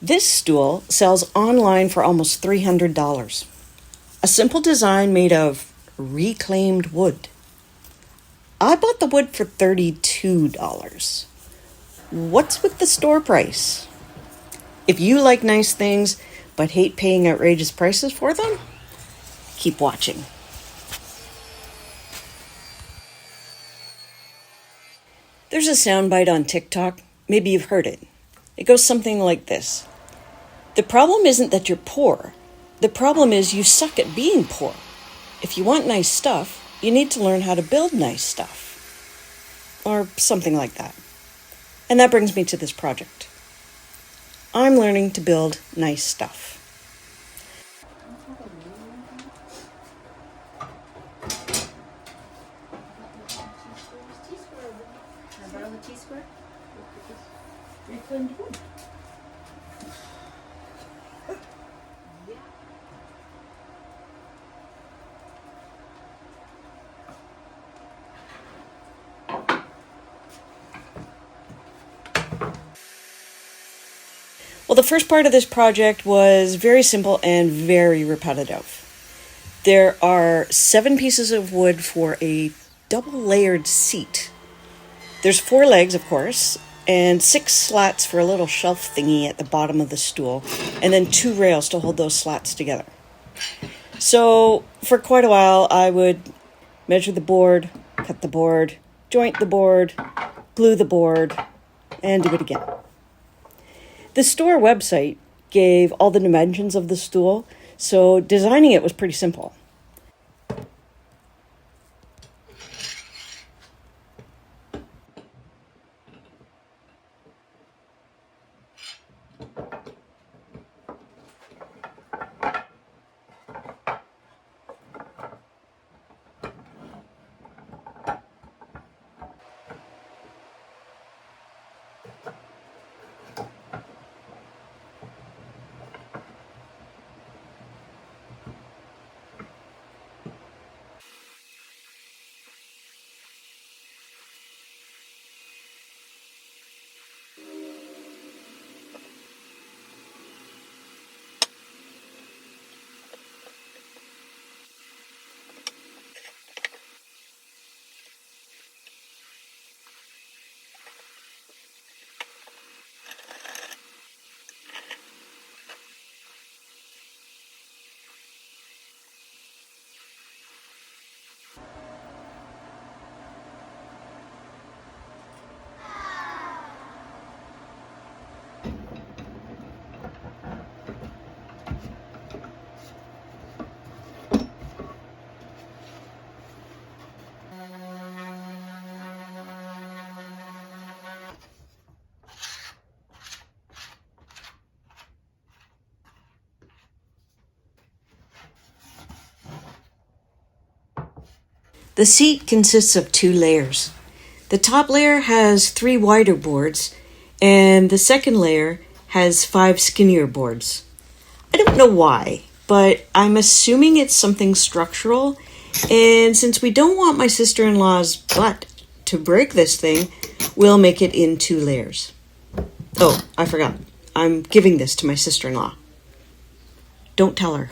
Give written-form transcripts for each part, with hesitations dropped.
This stool sells online for almost $300. A simple design made of reclaimed wood. I bought the wood for $32. What's with the store price? If you like nice things but hate paying outrageous prices for them, keep watching. There's a soundbite on TikTok. Maybe you've heard it. It goes something like this. The problem isn't that you're poor. The problem is you suck at being poor. If you want nice stuff, you need to learn how to build nice stuff. Or something like that. And that brings me to this project. I'm learning to build nice stuff. Well, the first part of this project was very simple and very repetitive. There are 7 pieces of wood for a double-layered seat. There's 4 legs, of course, and 6 slats for a little shelf thingy at the bottom of the stool, and then 2 rails to hold those slats together. So, for quite a while, I would measure the board, cut the board, joint the board, glue the board, and do it again. The store website gave all the dimensions of the stool, so designing it was pretty simple. The seat consists of 2 layers. The top layer has 3 wider boards, and the second layer has 5 skinnier boards. I don't know why, but I'm assuming it's something structural, and since we don't want my sister-in-law's butt to break this thing, we'll make it in 2 layers. Oh, I forgot. I'm giving this to my sister-in-law. Don't tell her.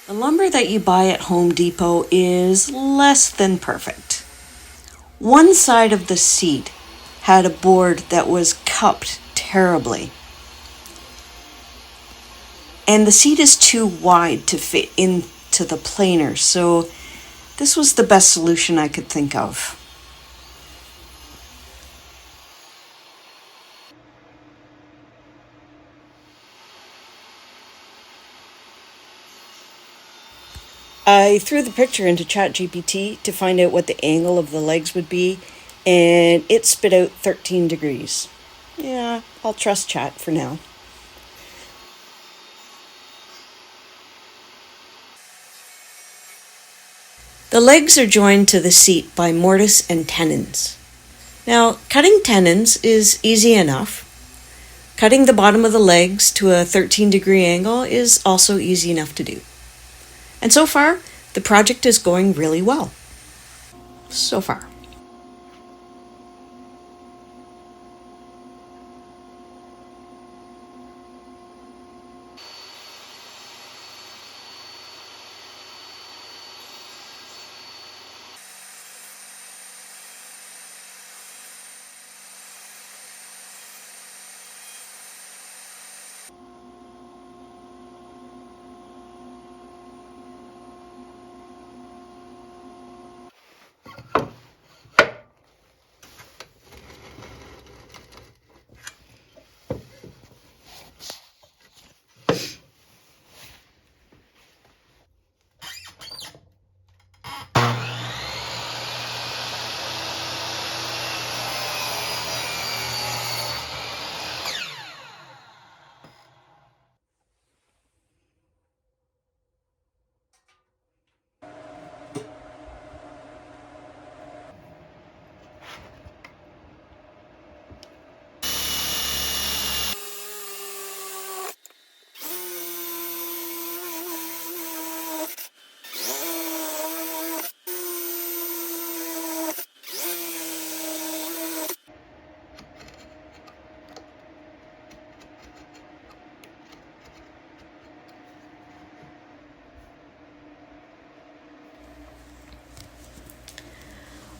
The lumber that you buy at Home Depot is less than perfect. One side of the seat had a board that was cupped terribly. And the seat is too wide to fit into the planer, so this was the best solution I could think of. I threw the picture into ChatGPT to find out what the angle of the legs would be, and it spit out 13 degrees. Yeah, I'll trust Chat for now. The legs are joined to the seat by mortise and tenons. Now, cutting tenons is easy enough. Cutting the bottom of the legs to a 13-degree angle is also easy enough to do. And so far, the project is going really well. So far.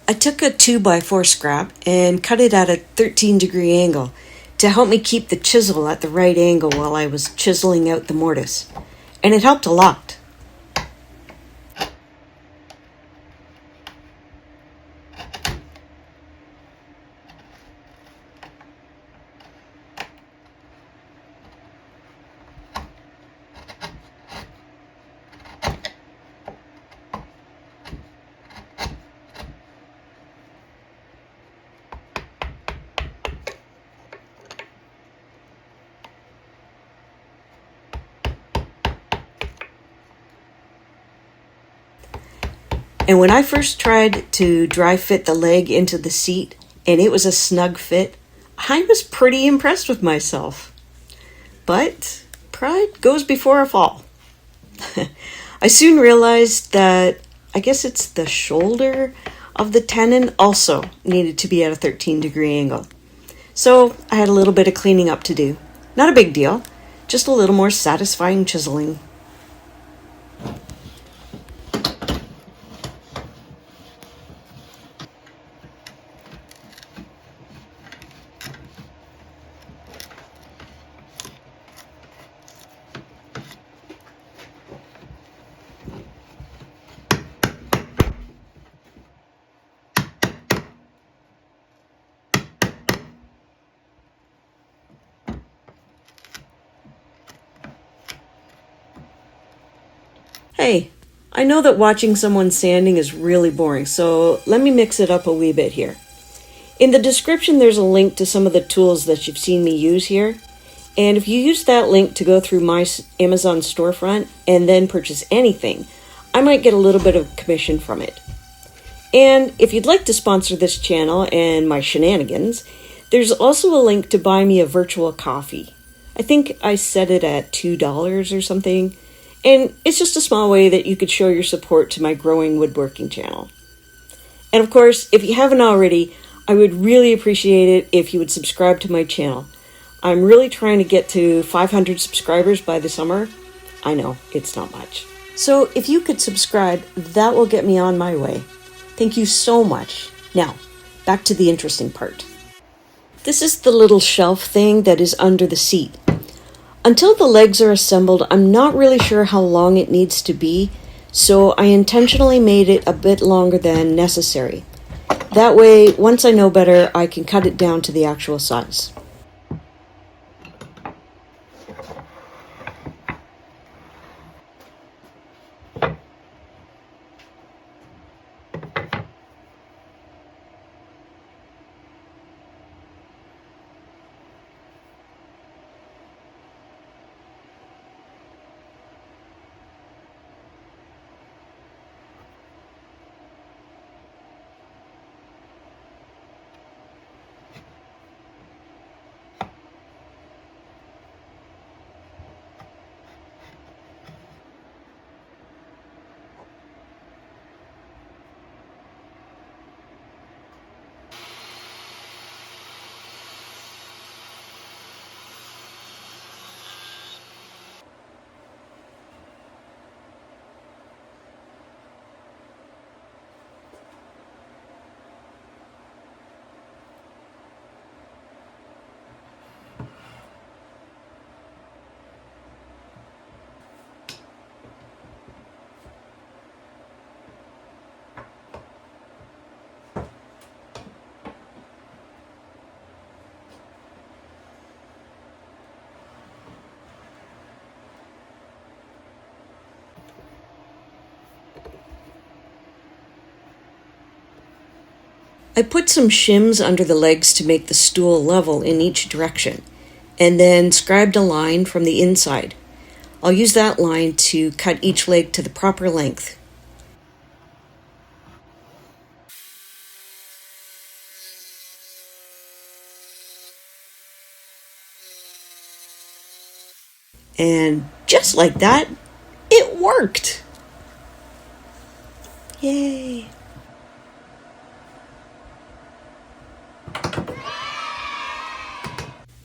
I took a 2x4 scrap and cut it at a 13-degree angle to help me keep the chisel at the right angle while I was chiseling out the mortise. And it helped a lot. And when I first tried to dry fit the leg into the seat and it was a snug fit, I was pretty impressed with myself. But pride goes before a fall. I soon realized that I guess it's the shoulder of the tenon also needed to be at a 13-degree angle. So I had a little bit of cleaning up to do. Not a big deal, just a little more satisfying chiseling. Hey, I know that watching someone sanding is really boring, so let me mix it up a wee bit here. In the description, there's a link to some of the tools that you've seen me use here. And if you use that link to go through my Amazon storefront and then purchase anything, I might get a little bit of commission from it. And if you'd like to sponsor this channel and my shenanigans, there's also a link to buy me a virtual coffee. I think I set it at $2 or something. And it's just a small way that you could show your support to my growing woodworking channel. And of course, if you haven't already, I would really appreciate it if you would subscribe to my channel. I'm really trying to get to 500 subscribers by the summer. I know, it's not much. So if you could subscribe, that will get me on my way. Thank you so much. Now, back to the interesting part. This is the little shelf thing that is under the seat. Until the legs are assembled, I'm not really sure how long it needs to be, so I intentionally made it a bit longer than necessary. That way, once I know better, I can cut it down to the actual size. I put some shims under the legs to make the stool level in each direction, and then scribed a line from the inside. I'll use that line to cut each leg to the proper length. And just like that, it worked! Yay!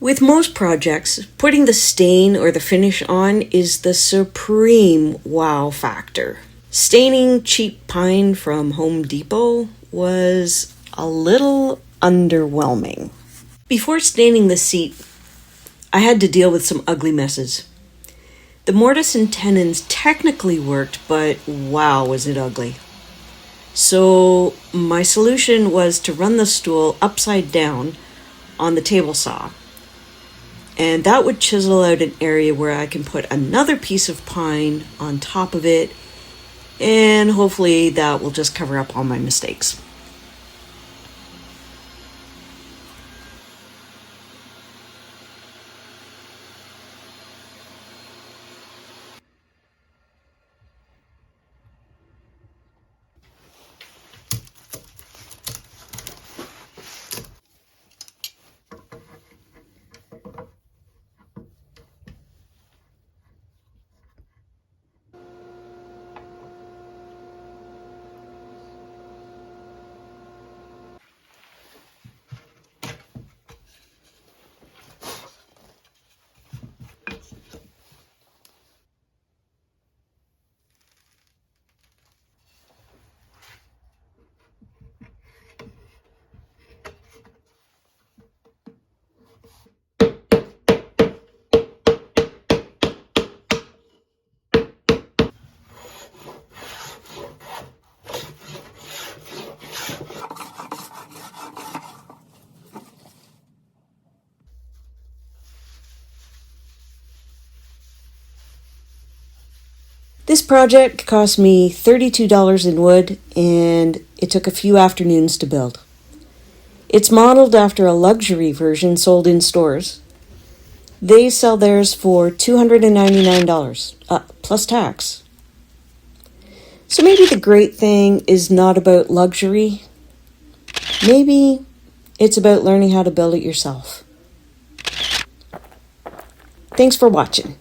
With most projects, putting the stain or the finish on is the supreme wow factor. Staining cheap pine from Home Depot was a little underwhelming. Before staining the seat, I had to deal with some ugly messes. The mortise and tenons technically worked, but wow, was it ugly. So my solution was to run the stool upside down on the table saw. And that would chisel out an area where I can put another piece of pine on top of it, and hopefully that will just cover up all my mistakes. This project cost me $32 in wood, and it took a few afternoons to build. It's modeled after a luxury version sold in stores. They sell theirs for $299, plus tax. So maybe the great thing is not about luxury. Maybe it's about learning how to build it yourself. Thanks for watching.